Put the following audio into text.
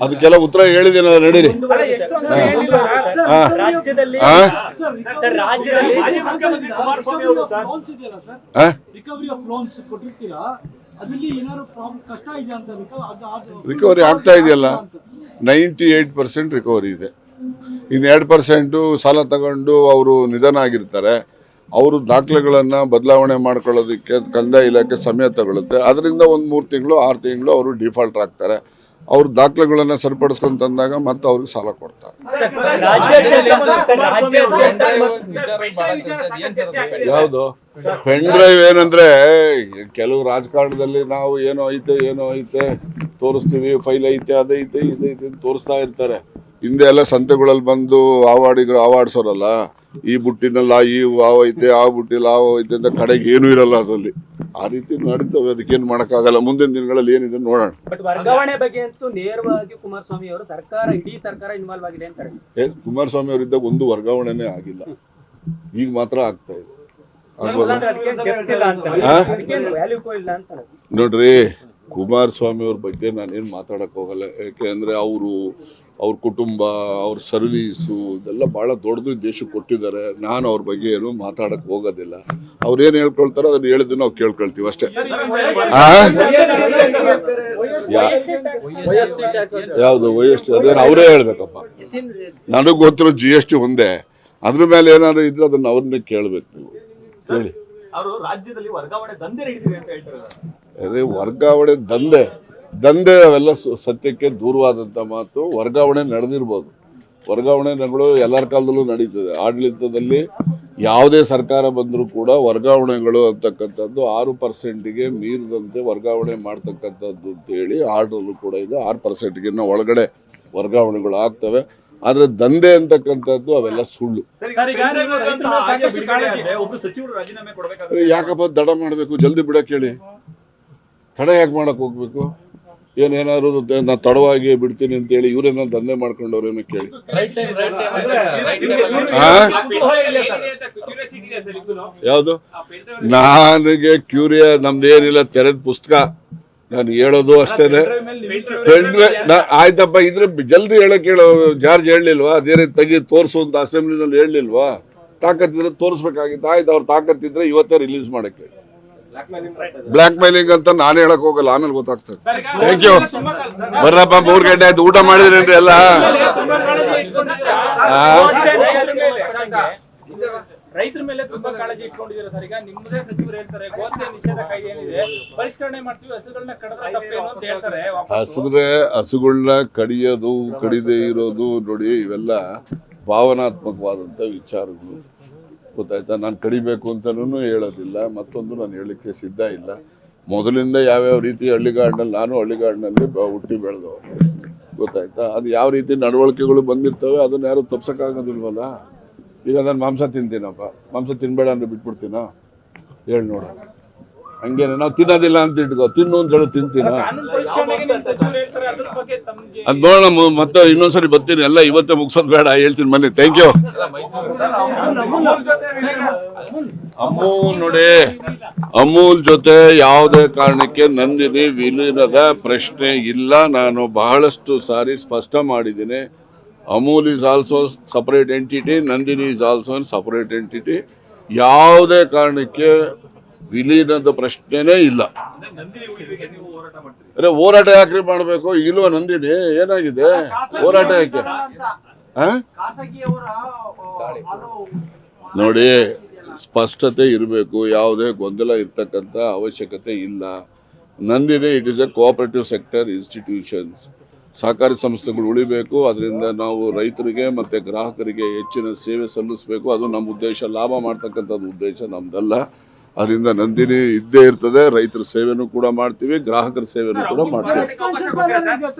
ಅದಕ್ಕೆಲ್ಲ ಉತ್ತರ ಹೇಳಿದ್ದೀನಿ, ನಡೀರಿ. ರಿಕವರಿ ಆಗ್ತಾ ಇದೆಯಲ್ಲ, 98% ರಿಕವರಿ ಇದೆ. ಇನ್ನು 2% ಸಾಲ ತಗೊಂಡು ಅವರು ನಿಧನ ಆಗಿರ್ತಾರೆ. ಅವರು ದಾಖಲೆಗಳನ್ನು ಬದಲಾವಣೆ ಮಾಡ್ಕೊಳ್ಳೋದಕ್ಕೆ ಕಂದಾಯ ಇಲಾಖೆ ಸಮಯ ತಗೊಳುತ್ತೆ. ಅದರಿಂದ ಒಂದು 3 ತಿಂಗಳು 6 ತಿಂಗಳು ಅವರು ಡಿಫಾಲ್ಟರ್ ಆಗ್ತಾರೆ. ಅವ್ರ ದಾಖಲೆಗಳನ್ನು ಸರಿಪಡಿಸ್ಕೊಂಡು ತಂದಾಗ ಮತ್ತೆ ಅವ್ರಿಗೆ ಸಾಲ ಕೊಡ್ತಾರೆ. ಯಾವುದು ಪೆನ್ ಡ್ರೈವ್ ಏನಂದ್ರೆ, ಕೆಲವು ರಾಜಕಾರಣದಲ್ಲಿ ನಾವು ಏನೋ ಐತೆ ತೋರಿಸ್ತೀವಿ, ಫೈಲ್ ಐತೆ ಅದೈತೆ ಇದೈತೆ ತೋರಿಸ್ತಾ ಇರ್ತಾರೆ. ಹಿಂದೆ ಎಲ್ಲ ಸಂತೆಗಳಲ್ಲಿ ಬಂದು ಅವಾರ್ಡ್ಸೋರಲ್ಲ, ಈ ಬುಟ್ಟಿನಲ್ಲಿ ಈ ಹಾವು ಐತೆ, ಆ ಬುಟ್ಟಿಲಿ ಹಾವು ಐತೆ ಅಂತ ಕಡೆಗೆ ಏನೂ ಇರಲ್ಲ ಅದರಲ್ಲಿ. ಆ ರೀತಿ ನಡೀತವೆ, ಅದಕ್ಕೇನು ಮಾಡೋಕ್ಕಾಗಲ್ಲ. ಮುಂದಿನ ದಿನಗಳಲ್ಲಿ ಏನಿದೆ ನೋಡೋಣ. ಬಟ್ ವರ್ಗಾವಣೆ ಬಗ್ಗೆ ಅಂತೂ ನೇರವಾಗಿ ಕುಮಾರಸ್ವಾಮಿ ಅವರು ಇಡೀ ಸರ್ಕಾರ ಇನ್ವಾಲ್ವ್ ಆಗಿದೆ ಅಂತಾರೆ. ಕುಮಾರಸ್ವಾಮಿ ಅವರಿದ್ದಾಗ ಒಂದು ವರ್ಗಾವಣೆನೇ ಆಗಿಲ್ಲ, ಈಗ ಮಾತ್ರ ಆಗ್ತಾ ಇದೆ. ನೋಡ್ರಿ, ಕುಮಾರಸ್ವಾಮಿ ಅವ್ರ ಬಗ್ಗೆ ನಾನೇನು ಮಾತಾಡಕ್ ಹೋಗಲ್ಲ. ಯಾಕೆಂದ್ರೆ ಅವ್ರ ಕುಟುಂಬ, ಅವ್ರ ಸರ್ವೀಸು ಇದೆಲ್ಲ ಬಹಳ ದೊಡ್ಡದು ದೇಶಕ್ಕೆ ಕೊಟ್ಟಿದ್ದಾರೆ. ನಾನು ಅವ್ರ ಬಗ್ಗೆ ಏನು ಮಾತಾಡಕ್ ಹೋಗೋದಿಲ್ಲ. ಅವ್ರೇನು ಹೇಳ್ಕೊಳ್ತಾರೋ ಅದನ್ನ ಹೇಳಿದ್ದು ನಾವು ಕೇಳ್ಕೊಳ್ತೀವಿ ಅಷ್ಟೇ. ಯಾವುದು OST ಅದೇನು ಅವರೇ ಹೇಳ್ಬೇಕಪ್ಪ. ನನಗ್ ಗೊತ್ತಿರೋ GST ಒಂದೇ. ಅದ್ರ ಮೇಲೆ ಏನಾದ್ರು ಇದ್ರೆ ಅದನ್ನ ಅವ್ರನ್ನೇ ಕೇಳ್ಬೇಕು. ನೀವು ಹೇಳಿ. ರಾಜ್ಯದಲ್ಲಿ ವರ್ಗಾವಣೆ ದಂಧೆ ನಡೀತಿದೆ ಅಂತ ಹೇಳ್ತಾರೆ. ಅದೇ ವರ್ಗಾವಣೆ ದಂಧೆ ಅವೆಲ್ಲ ಸತ್ಯಕ್ಕೆ ದೂರವಾದಂಥ ಮಾತು. ವರ್ಗಾವಣೆ ನಡೆದಿರ್ಬೋದು, ವರ್ಗಾವಣೆಗಳು ಎಲ್ಲರ ಕಾಲದಲ್ಲೂ ನಡೀತದೆ. ಆಡಳಿತದಲ್ಲಿ ಯಾವುದೇ ಸರ್ಕಾರ ಬಂದರೂ ಕೂಡ ವರ್ಗಾವಣೆಗಳು ಅಂತಕ್ಕಂಥದ್ದು 6%ಗೆ ಮೀರಿದಂತೆ ವರ್ಗಾವಣೆ ಮಾಡ್ತಕ್ಕಂಥದ್ದು ಅಂತೇಳಿ ಆರ್ಡ್ರಲ್ಲೂ ಕೂಡ ಇದೆ. 6%ಗಿನ್ನ ಒಳಗಡೆ ವರ್ಗಾವಣೆಗಳು ಆಗ್ತವೆ. ಆದ್ರೆ ದಂಧೆ ಅಂತಕ್ಕಂಥದ್ದು ಅವೆಲ್ಲ ಸುಳ್ಳು. ಯಾಕಪ್ಪ ತಡ ಮಾಡಬೇಕು? ಜಲ್ದಿ ಬಿಡಕ್ಕೆ ಹೇಳಿ. ತಡ ಯಾಕೆ ಮಾಡಕ್ ಹೋಗ್ಬೇಕು? ಏನಾದ್ರು ನಾ ತಡವಾಗಿ ಬಿಡ್ತೀನಿ ಅಂತ ಹೇಳಿ ಇವ್ರೇನೋ ದಂಧೆ ಮಾಡ್ಕೊಂಡವ್ರೇನೋ ಕೇಳಿ. ಯಾವುದು? ನನಗೆ ನಮ್ದೇನಿಲ್ಲ, ತೆರೆದ ಪುಸ್ತಕ. ನಾನು ಹೇಳೋದು ಅಷ್ಟೇನೆ. ಆಯ್ತಪ್ಪ, ಇದ್ರೆ ಜಲ್ದಿ ಹೇಳಕ್ ಹೇಳೋ. ಜಾರ್ಜ್ ಹೇಳಲಿಲ್ವಾ ಅದೇನೇ ತೆಗಿ ತೋರಿಸು ಅಂತ ಅಸೆಂಬ್ಲಿನಲ್ಲಿ ಹೇಳಲಿಲ್ವಾ? ತಾಕತ್ತಿದ್ರೆ ತೋರಿಸ್ಬೇಕಾಗಿತ್ತು. ಆಯ್ತು, ಅವ್ರ ತಾಕತ್ತಿದ್ರೆ ಇವತ್ತೇ ರಿಲೀಸ್ ಮಾಡಕ್ಕೆ. ಬ್ಲಾಕ್ ಮೇಲಿಂಗ್ ಅಂತ ನಾನು ಹೇಳಕ್ ಹೋಗಲ್ಲ, ಆಮೇಲೆ ಗೊತ್ತಾಗ್ತದೆ. Thank you. ಬರ್ರಪ್ಪ, 3 ಗಂಟೆ ಆಯ್ತು. ಊಟ ಮಾಡಿದ್ರೇನ್ರಿ ಎಲ್ಲ? ರೈತರ ಮೇಲೆ ತುಂಬಾ ಕಾಳಜಿ ಇಟ್ಕೊಂಡಿದ್ದೀರಾ ಸರ್. ಈಗ ನಿಮ್ಮದೇ ಸಚಿವರು ಹೇಳ್ತಾರೆ ಗೋಹತ್ಯೆ ನಿಷೇಧ ಕಾಯ್ದೆ ಏನಿದೆ ಪರಿಷ್ಕರಣೆ ಮಾಡ್ತೀವಿ, ಹಸುಗಳನ್ನ ಕಡಿದ್ರೆ ತಪ್ಪೇನು ಅಂತ ಹೇಳ್ತಾರೆ. ಹಸುಗಳನ್ನ ಕಡಿದೇ ಇರೋದು ನೋಡಿ, ಇವೆಲ್ಲ ಭಾವನಾತ್ಮಕವಾದಂಥ ವಿಚಾರಗಳು. ಗೊತ್ತಾಯ್ತಾ? ನಾನು ಕಡಿಬೇಕು ಅಂತನೂ ಹೇಳೋದಿಲ್ಲ, ಮತ್ತೊಂದು ನಾನು ಹೇಳಲಿಕ್ಕೆ ಸಿದ್ಧ ಇಲ್ಲ. ಮೊದಲಿಂದ ಯಾವ್ಯಾವ ರೀತಿ ನಾನು ಹಳ್ಳಿಗಾಡಿನಲ್ಲಿ ಹುಟ್ಟಿ ಬೆಳೆದವ. ಗೊತ್ತಾಯ್ತಾ? ಅದು ಯಾವ ರೀತಿ ನಡವಳಿಕೆಗಳು ಬಂದಿರ್ತವೆ ಅದನ್ನ ಯಾರು ತಪ್ಸಕ್ಕಾಗೋದಿಲ್ವಲ್ಲ. ಈಗ ನಾನು ಮಾಂಸ ತಿಂತೀನಪ್ಪ, ಮಾಂಸ ತಿನ್ಬೇಡ ಅಂದ್ರೆ ಬಿಟ್ಬಿಡ್ತೀನ? ಹೇಳಿ ನೋಡ. ಹಂಗೇನೆ ನಾವು ತಿನ್ನೋದಿಲ್ಲ ಅಂತ ಇಟ್ಕೋ, ತಿನ್ನು ಅಂತ ಹೇಳಿ ತಿಂತೀನ? ಅದ್ ನೋಡೋಣ, ಮತ್ತೆ ಇನ್ನೊಂದ್ಸರಿ ಬರ್ತೀನಿ. ಎಲ್ಲ ಇವತ್ತೇ ಮುಗಿಸೋದು ಬೇಡ, ಹೇಳ್ತೀನಿ ಬನ್ನಿ. Thank you. ನೋಡಿ, ಅಮೂಲ್ ಜೊತೆ ಯಾವುದೇ ಕಾರಣಕ್ಕೆ ನಂದಿನಿ ವಿಲೀನದ ಪ್ರಶ್ನೆ ಇಲ್ಲ. ನಾನು ಬಹಳಷ್ಟು ಸಾರಿ ಸ್ಪಷ್ಟ ಮಾಡಿದ್ದೀನಿ. Amul is also separate entity, Nandini is also separate entity. ಯಾವುದೇ ಕಾರಣಕ್ಕೆ ವಿಲೀನದ ಪ್ರಶ್ನೆನೇ ಇಲ್ಲ. ಅರೆ ಹೋರಾಟ ಯಾಕ್ರಿ ಮಾಡಬೇಕು? ಇಲ್ವ ನಂದಿನಿ? ಏನಾಗಿದೆ ಹೋರಾಟ ಯಾಕೆ? ನೋಡಿ, ಸ್ಪಷ್ಟತೆ ಇರಬೇಕು. ಯಾವುದೇ ಗೊಂದಲ ಇರ್ತಕ್ಕಂಥ ಅವಶ್ಯಕತೆ ಇಲ್ಲ. Nandini it is A cooperative sector institutions. ಸಹಕಾರಿ ಸಂಸ್ಥೆಗಳು ಉಳಿಬೇಕು. ಅದರಿಂದ ನಾವು ರೈತರಿಗೆ ಮತ್ತು ಗ್ರಾಹಕರಿಗೆ ಹೆಚ್ಚಿನ ಸೇವೆ ಸಲ್ಲಿಸಬೇಕು. ಅದು ನಮ್ಮ ಉದ್ದೇಶ. ಲಾಭ ಮಾಡ್ತಕ್ಕಂಥದ್ದು ಉದ್ದೇಶ ನಮ್ದಲ್ಲ. ಅದರಿಂದ ನಂದಿನಿ ಇದ್ದೇ ಇರ್ತದೆ. ರೈತರ ಸೇವೆನೂ ಕೂಡ ಮಾಡ್ತೀವಿ, ಗ್ರಾಹಕರ ಸೇವೆನೂ ಕೂಡ ಮಾಡ್ತೀವಿ.